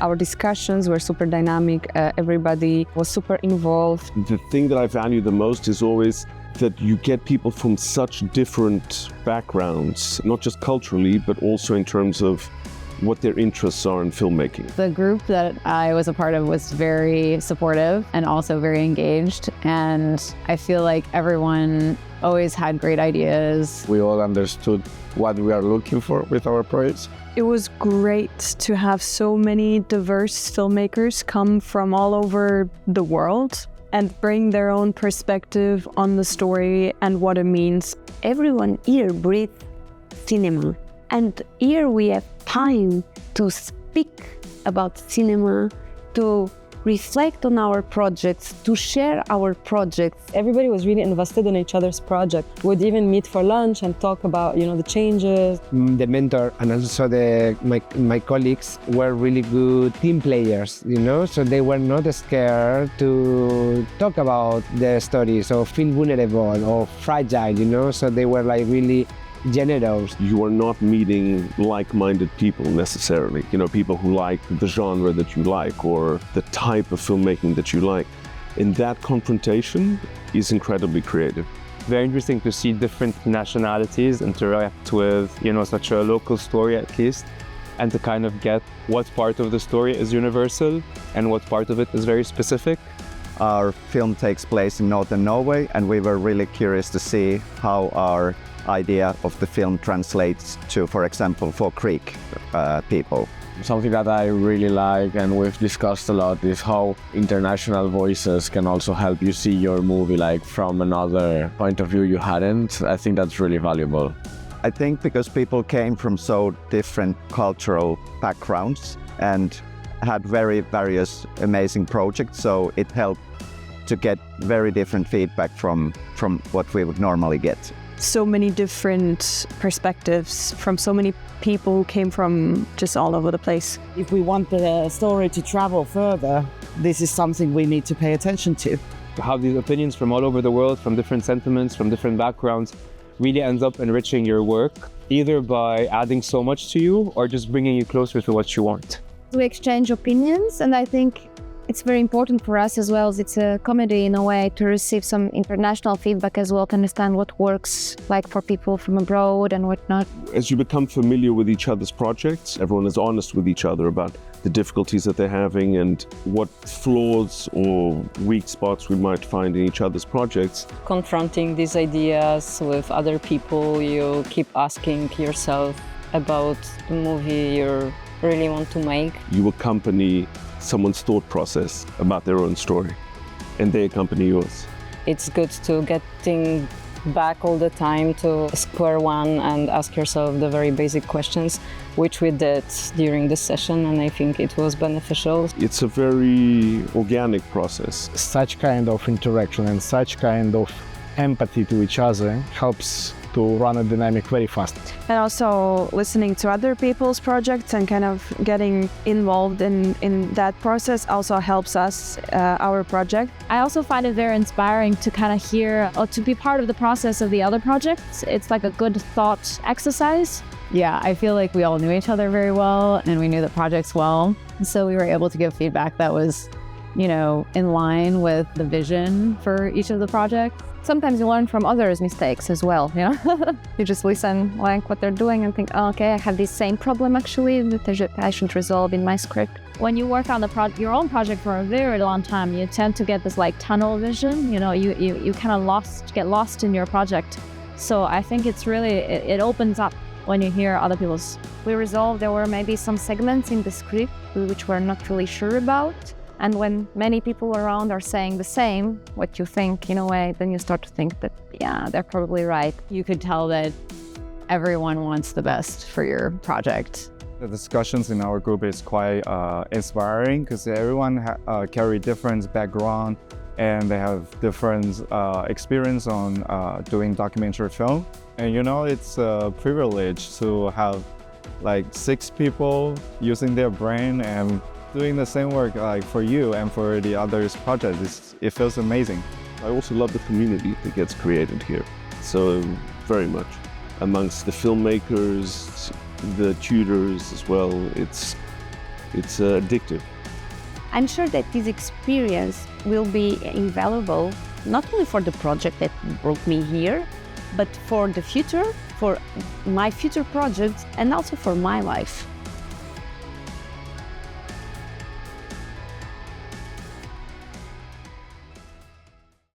Our discussions were super dynamic. Everybody was super involved. The thing that I value the most is always that you get people from such different backgrounds, not just culturally, but also in terms of what their interests are in filmmaking. The group that I was a part of was very supportive and also very engaged. And I feel like everyone always had great ideas. We all understood what we are looking for with our projects. It was great to have so many diverse filmmakers come from all over the world and bring their own perspective on the story and what it means. Everyone here breathes cinema. And here we have time to speak about cinema, to reflect on our projects, to share our projects. Everybody was really invested in each other's project. Would even meet for lunch and talk about, the changes. The mentor and also my colleagues were really good team players, so they were not scared to talk about their stories or feel vulnerable or fragile, so they were like really generous. You are not meeting like-minded people necessarily, people who like the genre that you like or the type of filmmaking that you like. And that confrontation is incredibly creative. Very interesting to see different nationalities interact with, such a local story at least, and to kind of get what part of the story is universal and what part of it is very specific. Our film takes place in northern Norway, and we were really curious to see how our idea of the film translates to, for example, for Greek people. Something that I really like and we've discussed a lot is how international voices can also help you see your movie like from another point of view you hadn't. I think that's really valuable. I think because people came from so different cultural backgrounds and had very various amazing projects, so it helped to get very different feedback from what we would normally get. So many different perspectives from so many people who came from just all over the place. If we want the story to travel further, this is something we need to pay attention to. To have these opinions from all over the world, from different sentiments, from different backgrounds, really ends up enriching your work, either by adding so much to you or just bringing you closer to what you want. We exchange opinions, and I think it's very important for us as well, as it's a comedy in a way, to receive some international feedback as well, to understand what works like for people from abroad and whatnot. As you become familiar with each other's projects, everyone is honest with each other about the difficulties that they're having and what flaws or weak spots we might find in each other's projects. Confronting these ideas with other people, you keep asking yourself about the movie you really want to make. You accompany someone's thought process about their own story, and they accompany yours. It's good to getting back all the time to square one and ask yourself the very basic questions, which we did during this session, and I think it was beneficial. It's a very organic process. Such kind of interaction and such kind of empathy to each other helps to run a dynamic very fast. And also listening to other people's projects and kind of getting involved in that process also helps us, our project. I also find it very inspiring to kind of hear or to be part of the process of the other projects. It's like a good thought exercise. Yeah, I feel like we all knew each other very well and we knew the projects well. So we were able to give feedback that was, in line with the vision for each of the projects. Sometimes you learn from others' mistakes as well, You just listen, like what they're doing and think, oh, okay, I have this same problem actually that I should resolve in my script. When you work on your own project for a very long time, you tend to get this like tunnel vision, you kind of get lost in your project. So I think it's really, it opens up when you hear other people's. We resolved there were maybe some segments in the script which we're not really sure about. And when many people around are saying the same, what you think in a way, then you start to think that, yeah, they're probably right. You could tell that everyone wants the best for your project. The discussions in our group is quite inspiring because everyone carry different background and they have different experience on doing documentary film. And it's a privilege to have like 6 people using their brain and doing the same work like for you and for the others' projects. It feels amazing. I also love the community that gets created here. So very much. Amongst the filmmakers, the tutors as well. It's It's addictive. I'm sure that this experience will be invaluable, not only for the project that brought me here, but for the future, for my future projects, and also for my life.